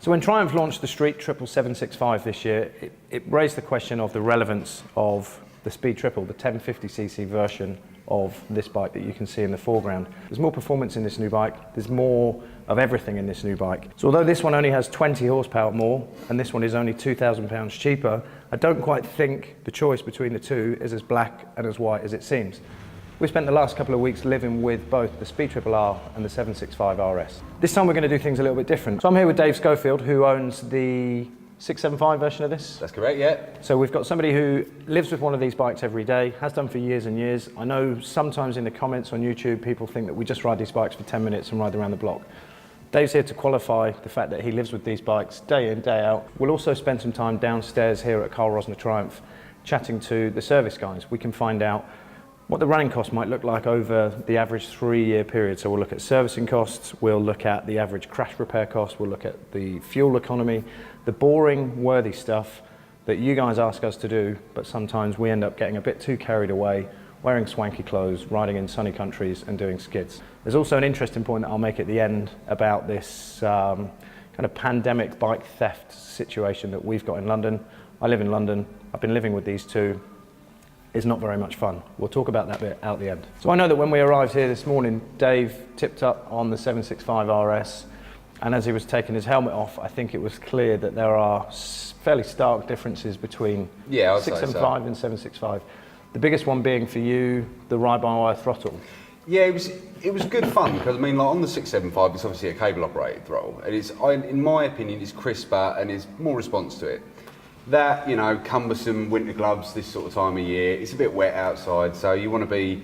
So when Triumph launched the Street Triple 765 this year, it raised the question of the relevance of the Speed Triple, the 1050cc version of this bike that you can see in the foreground. There's more performance in this new bike, there's more of everything in this new bike. So although this one only has 20 horsepower more, and this one is only £2,000 cheaper, I don't quite think the choice between the two is as black and as white as it seems. We've spent the last couple of weeks living with both the Speed Triple R and the 765 RS. This time we're going to do things a little bit different. So I'm here with Dave Schofield, who owns the 675 version of this. That's correct, yeah. So we've got somebody who lives with one of these bikes every day, has done for years and years. I know sometimes in the comments on YouTube people think that we just ride these bikes for 10 minutes and ride around the block. Dave's here to qualify the fact that he lives with these bikes day in, day out. We'll also spend some time downstairs here at Carl Rosner Triumph chatting to the service guys. We can find out what the running cost might look like over the average 3-year period. So we'll look at servicing costs, we'll look at the average crash repair cost, we'll look at the fuel economy, the boring, worthy stuff that you guys ask us to do, but sometimes we end up getting a bit too carried away, wearing swanky clothes, riding in sunny countries and doing skids. There's also an interesting point that I'll make at the end about this kind of pandemic bike theft situation that we've got in London. I live in London, I've been living with these two. Is not very much fun. We'll talk about that bit out the end. So I know that when we arrived here this morning, Dave tipped up on the 765 RS, and as he was taking his helmet off, I think it was clear that there are fairly stark differences between 675 and 765. The biggest one being for you, the ride-by-wire throttle. Yeah, it was good fun because I mean, like on the 675, it's obviously a cable-operated throttle, and in my opinion, it's crisper and there's more response to it. That, you know, cumbersome winter gloves this sort of time of year, it's a bit wet outside, so you want to be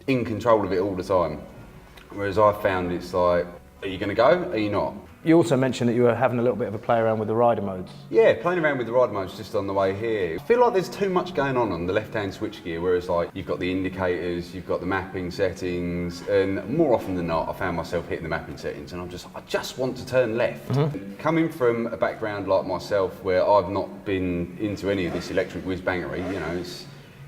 in control of it all the time. Whereas I found it's like, are you going to go? Are you not? You also mentioned that you were having a little bit of a play around with the rider modes. Yeah, playing around with the rider modes just on the way here. I feel like there's too much going on the left-hand switchgear, whereas like you've got the indicators, you've got the mapping settings, and more often than not, I found myself hitting the mapping settings, and I just want to turn left. Coming from a background like myself, where I've not been into any of this electric whiz-bangery, you know,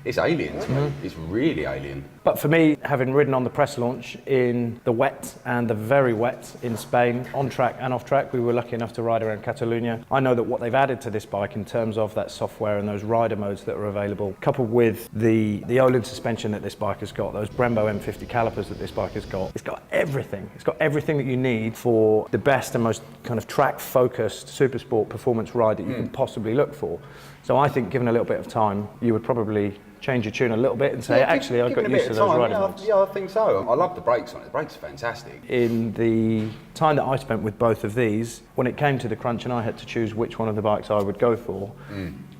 it's alien to me. It's really alien. But for me, having ridden on the press launch in the wet and the very wet in Spain, on track and off track, we were lucky enough to ride around Catalonia. I know that what they've added to this bike in terms of that software and those rider modes that are available, coupled with the Öhlins suspension that this bike has got, those Brembo M50 calipers that this bike has got, it's got everything. It's got everything that you need for the best and most kind of track-focused super sport performance ride that you can possibly look for. So I think given a little bit of time, you would probably change your tune a little bit and say, actually, I've got used to those riding modes. Yeah, I think so. I love the brakes on it. The brakes are fantastic. In the time that I spent with both of these, when it came to the crunch and I had to choose which one of the bikes I would go for,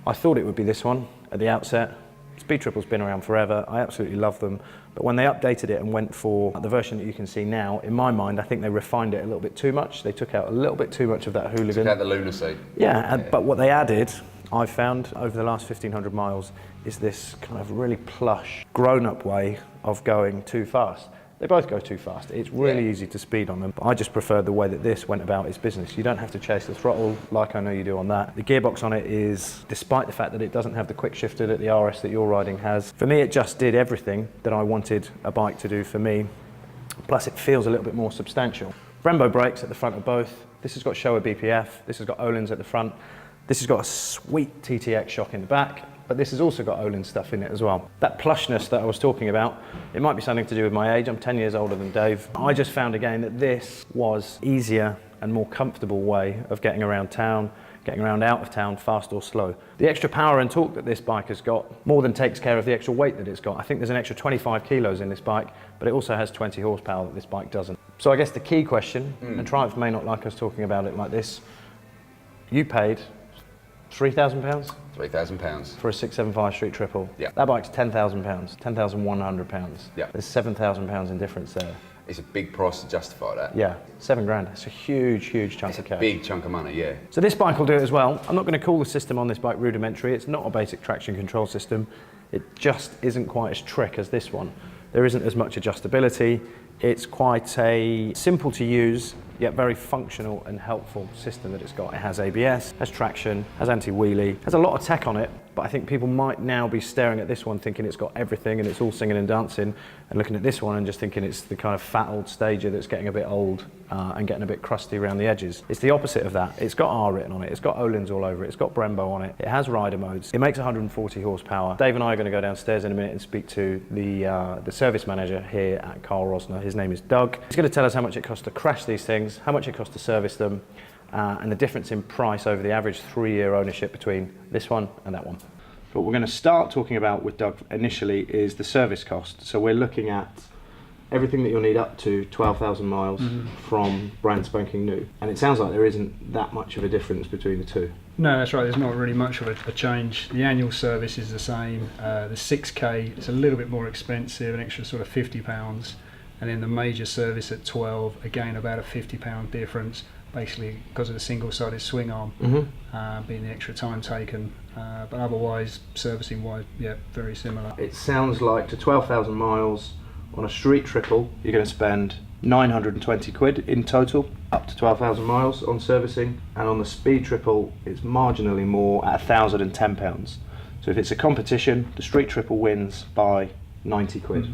I thought it would be this one at the outset. Speed Triple's been around forever. I absolutely love them. But when they updated it and went for the version that you can see now, in my mind, I think they refined it a little bit too much. They took out a little bit too much of that hooligan. Took out the lunacy. Yeah, but what they added, I've found over the last 1,500 miles, is this kind of really plush, grown-up way of going too fast. They both go too fast. It's really easy to speed on them. But I just prefer the way that this went about its business. You don't have to chase the throttle like I know you do on that. The gearbox on it is, despite the fact that it doesn't have the quick shifter that the RS that you're riding has, for me it just did everything that I wanted a bike to do for me. Plus it feels a little bit more substantial. Brembo brakes at the front of both. This has got Showa BPF. This has got Öhlins at the front. This has got a sweet TTX shock in the back, but this has also got Öhlins stuff in it as well. That plushness that I was talking about, it might be something to do with my age. I'm 10 years older than Dave. I just found again that this was easier and more comfortable way of getting around town, getting around out of town, fast or slow. The extra power and torque that this bike has got more than takes care of the extra weight that it's got. I think there's an extra 25 kilos in this bike, but it also has 20 horsepower that this bike doesn't. So I guess the key question, and Triumph may not like us talking about it like this, you paid £3,000? £3,000. For a 675 Street Triple. Yeah. That bike's £10,000, £10,100. Yeah. There's £7,000 in difference there. It's a big price to justify that. Yeah, £7,000. It's a huge, huge chunk of cash. Big chunk of money, yeah. So this bike will do it as well. I'm not going to call the system on this bike rudimentary. It's not a basic traction control system. It just isn't quite as trick as this one. There isn't as much adjustability. It's quite a simple to use yet very functional and helpful system that it's got. It has ABS, has traction, has anti-wheelie, has a lot of tech on it, but I think people might now be staring at this one thinking it's got everything and it's all singing and dancing, and looking at this one and just thinking it's the kind of fat old Stager that's getting a bit old and getting a bit crusty around the edges. It's the opposite of that. It's got R written on it, it's got Öhlins all over it, it's got Brembo on it, it has rider modes, it makes 140 horsepower. Dave and I are going to go downstairs in a minute and speak to the service manager here at Carl Rosner. His name is Doug. He's going to tell us how much it costs to crash these things, how much it costs to service them, and the difference in price over the average 3-year ownership between this one and that one. What we're going to start talking about with Doug initially is the service cost. So we're looking at everything that you'll need up to 12,000 miles from brand spanking new. And it sounds like there isn't that much of a difference between the two. No, that's right. There's not really much of a change. The annual service is the same. The 6K is a little bit more expensive, an extra sort of £50. And then the major service at 12, again about a £50 difference, basically because of the single-sided swing arm being the extra time taken. But otherwise, servicing-wise, yeah, very similar. It sounds like to 12,000 miles on a street triple, you're going to spend 920 quid in total, up to 12,000 miles on servicing, and on the speed triple, it's marginally more at £1,010. So if it's a competition, the street triple wins by 90 quid.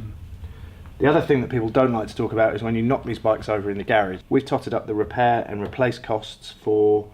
The other thing that people don't like to talk about is when you knock these bikes over in the garage. We've totted up the repair and replace costs for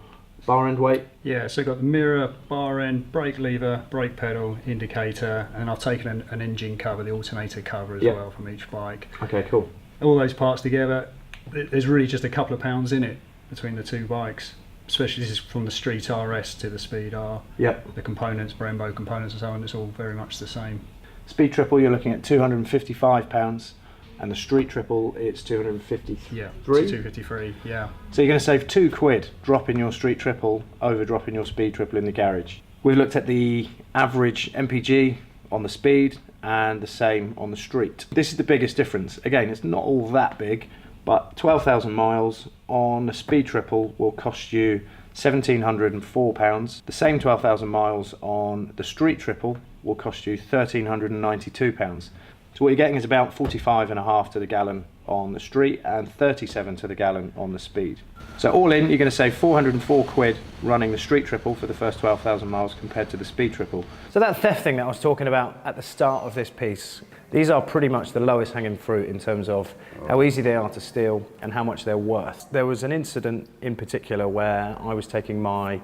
bar end weight. Yeah, so got the mirror, bar end, brake lever, brake pedal, indicator, and I've taken an engine cover, the alternator cover as well from each bike. Okay, cool. All those parts together, there's really just a couple of pounds in it between the two bikes. Especially this is from the Street RS to the Speed R. Yep. The components, Brembo components and so on, it's all very much the same. Speed triple, you're looking at £255, and the street triple, it's 253. Yeah, 253. Yeah. So you're going to save £2 dropping your street triple over dropping your speed triple in the garage. We've looked at the average MPG on the speed and the same on the street. This is the biggest difference. Again, it's not all that big, but 12,000 miles on a speed triple will cost you £1,704. The same 12,000 miles on the street triple will cost you £1,392. So what you're getting is about 45.5 to the gallon on the street and 37 to the gallon on the speed. So all in, you're going to save 404 quid running the street triple for the first 12,000 miles compared to the speed triple. So that theft thing that I was talking about at the start of this piece, these are pretty much the lowest hanging fruit in terms of how easy they are to steal and how much they're worth. There was an incident in particular where I was taking my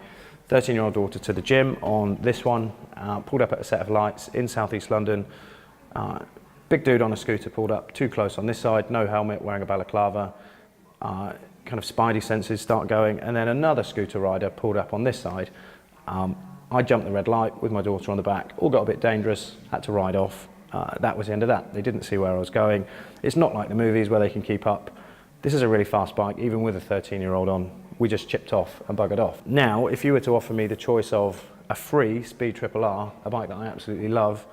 13-year-old daughter to the gym on this one, pulled up at a set of lights in southeast London. Big dude on a scooter pulled up too close on this side, no helmet, wearing a balaclava. Kind of spidey senses start going, and then another scooter rider pulled up on this side. I jumped the red light with my daughter on the back, all got a bit dangerous, had to ride off. That was the end of that. They didn't see where I was going. It's not like the movies where they can keep up. This is a really fast bike, even with a 13-year-old on. We just chipped off and buggered off. Now, if you were to offer me the choice of a free Speed Triple R, a bike that I absolutely love,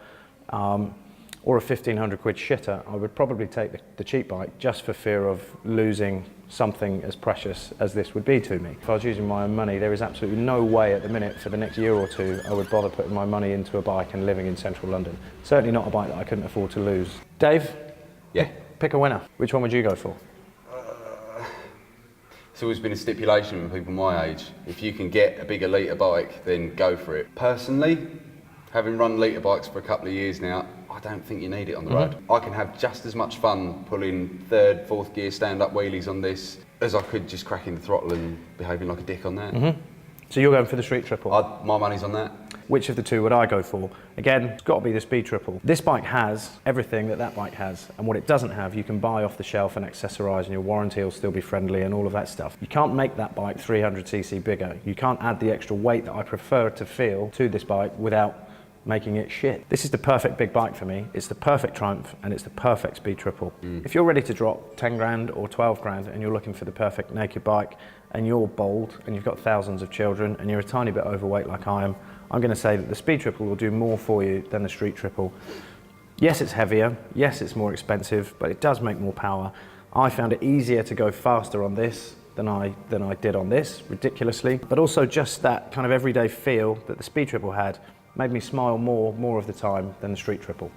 or a 1,500 quid shitter, I would probably take the cheap bike just for fear of losing something as precious as this would be to me. If I was using my own money, there is absolutely no way at the minute for the next year or two I would bother putting my money into a bike and living in central London. Certainly not a bike that I couldn't afford to lose. Dave? Yeah. Pick a winner. Which one would you go for? It's always been a stipulation with people my age. If you can get a bigger litre bike, then go for it. Personally, having run litre bikes for a couple of years now, I don't think you need it on the road. I can have just as much fun pulling third, fourth gear stand-up wheelies on this as I could just cracking the throttle and behaving like a dick on that. So you're going for the Street Triple? My money's on that. Which of the two would I go for? Again, it's got to be the Speed Triple. This bike has everything that that bike has, and what it doesn't have, you can buy off the shelf and accessorise, and your warranty will still be friendly and all of that stuff. You can't make that bike 300cc bigger. You can't add the extra weight that I prefer to feel to this bike without making it shit. This is the perfect big bike for me. It's the perfect Triumph and it's the perfect Speed Triple. If you're ready to drop 10 grand or 12 grand and you're looking for the perfect naked bike and you're bold and you've got thousands of children and you're a tiny bit overweight like I am, I'm going to say that the Speed Triple will do more for you than the Street Triple. Yes, it's heavier. Yes, it's more expensive, but it does make more power. I found it easier to go faster on this than I did on this, ridiculously. But also just that kind of everyday feel that the Speed Triple had made me smile more of the time than the Street Triple.